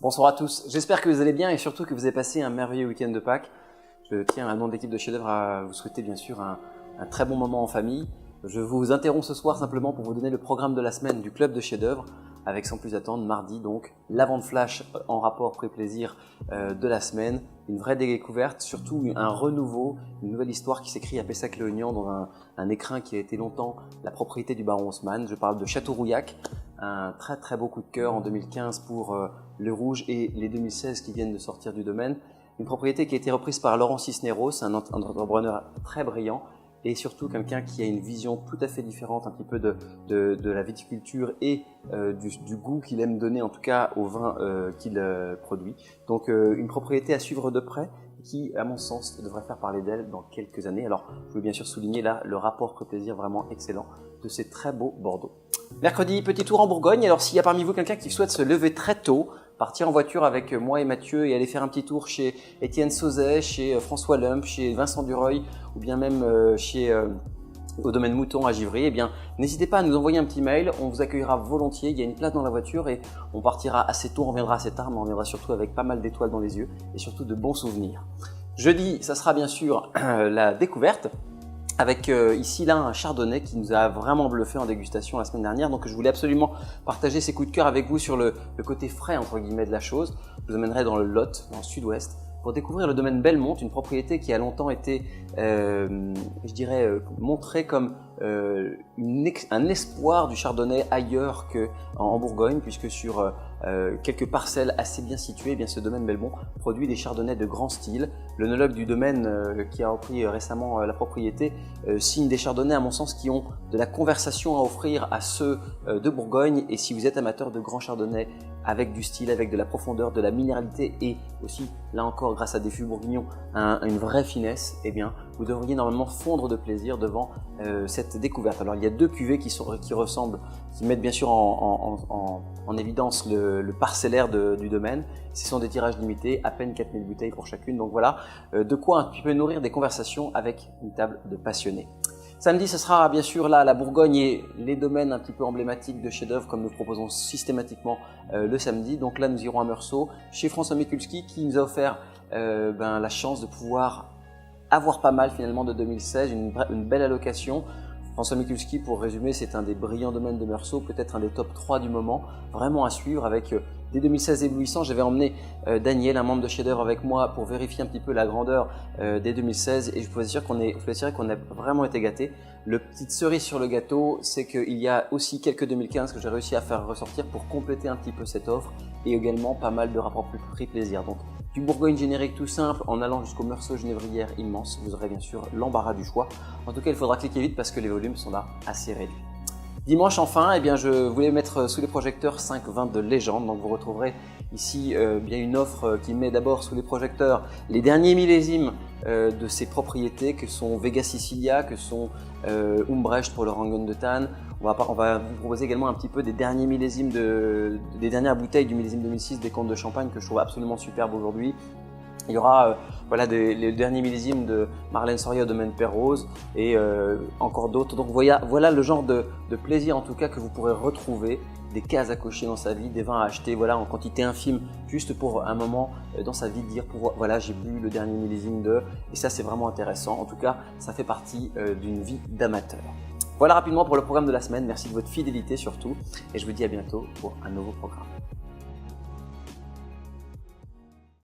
Bonsoir à tous, j'espère que vous allez bien et surtout que vous avez passé un merveilleux week-end de Pâques. Je tiens à nom de l'équipe de Chef d'œuvre à vous souhaiter bien sûr un très bon moment en famille. Je vous interromps ce soir simplement pour vous donner le programme de la semaine du club de Chef d'œuvre avec sans plus attendre mardi donc l'avant de flash en rapport pré-plaisir de la semaine. Une vraie découverte, surtout un renouveau, une nouvelle histoire qui s'écrit à Pessac-Léognan dans un écrin qui a été longtemps la propriété du baron Haussmann. Je parle de Château-Rouillac, un très beau coup de cœur en 2015 pour le Rouge et les 2016 qui viennent de sortir du domaine. Une propriété qui a été reprise par Laurent Cisneros, un entrepreneur très brillant et surtout quelqu'un qui a une vision tout à fait différente un petit peu de la viticulture et du goût qu'il aime donner en tout cas au vin qu'il produit. Donc une propriété à suivre de près qui, à mon sens, devrait faire parler d'elle dans quelques années. Alors, je veux bien sûr souligner là le rapport prix-plaisir vraiment excellent de ces très beaux Bordeaux. Mercredi, petit tour en Bourgogne. Alors, s'il y a parmi vous quelqu'un qui souhaite se lever très tôt, partir en voiture avec moi et Mathieu et aller faire un petit tour chez Étienne Sauzet, chez François Lump, chez Vincent Dureuil ou bien même au domaine Mouton à Givry, eh bien, n'hésitez pas à nous envoyer un petit mail, on vous accueillera volontiers, il y a une place dans la voiture et on partira assez tôt, on reviendra assez tard, mais on reviendra surtout avec pas mal d'étoiles dans les yeux et surtout de bons souvenirs. Jeudi, ça sera bien sûr la découverte avec ici là un chardonnay qui nous a vraiment bluffé en dégustation la semaine dernière, donc je voulais absolument partager ces coups de cœur avec vous sur le côté frais entre guillemets de la chose. Je vous emmènerai dans le Lot, dans le sud-ouest, pour découvrir le domaine Belmont, une propriété qui a longtemps été, je dirais, montrée comme un espoir du chardonnay ailleurs qu'en Bourgogne, puisque sur quelques parcelles assez bien situées, eh bien, ce domaine Belmont produit des chardonnays de grand style. L'œnologue du domaine qui a repris récemment la propriété signe des chardonnays à mon sens qui ont de la conversation à offrir à ceux de Bourgogne, et si vous êtes amateur de grands chardonnays avec du style, avec de la profondeur, de la minéralité et aussi, là encore, grâce à des fûts bourguignons, une vraie finesse, eh bien, vous devriez normalement fondre de plaisir devant cette découverte. Alors, il y a deux cuvées qui ressemblent, qui mettent bien sûr en évidence le parcellaire du domaine. Ce sont des tirages limités, à peine 4000 bouteilles pour chacune. Donc voilà, de quoi un petit peu nourrir des conversations avec une table de passionnés. Samedi, ce sera bien sûr là la Bourgogne et les domaines un petit peu emblématiques de chef-d'œuvre comme nous proposons systématiquement le samedi. Donc là, nous irons à Meursault chez François Mikulski qui nous a offert la chance de pouvoir avoir pas mal finalement de 2016, une belle allocation. François Mikulski, pour résumer, c'est un des brillants domaines de Meursault, peut-être un des top 3 du moment, vraiment à suivre avec des 2016 éblouissants. J'avais emmené Daniel, un membre de Chef d'œuvre avec moi pour vérifier un petit peu la grandeur des 2016 et je peux vous assurer qu'on a vraiment été gâtés. Le petite cerise sur le gâteau, c'est qu'il y a aussi quelques 2015 que j'ai réussi à faire ressortir pour compléter un petit peu cette offre et également pas mal de rapports prix plaisir. Donc du Bourgogne générique tout simple en allant jusqu'au Meursault Genévrière immense, vous aurez bien sûr l'embarras du choix. En tout cas, il faudra cliquer vite parce que les volumes sont là assez réduits. Dimanche enfin, eh bien, je voulais mettre sous les projecteurs 5 vins de légende. Donc vous retrouverez ici bien une offre qui met d'abord sous les projecteurs les derniers millésimes de ces propriétés que sont Vega Sicilia, que sont Umbrecht pour le Rangon de Tann. On va vous proposer également un petit peu des derniers millésimes des dernières bouteilles du millésime 2006 des Comtes de Champagne que je trouve absolument superbe aujourd'hui. Il y aura les derniers millésimes de Marlène Soria au domaine Père-Rose et encore d'autres. Donc voilà le genre de plaisir en tout cas que vous pourrez retrouver, des cases à cocher dans sa vie, des vins à acheter en quantité infime, juste pour un moment dans sa vie de dire voilà, j'ai bu le dernier millésime et ça c'est vraiment intéressant. En tout cas, ça fait partie d'une vie d'amateur. Voilà rapidement pour le programme de la semaine. Merci de votre fidélité surtout et je vous dis à bientôt pour un nouveau programme.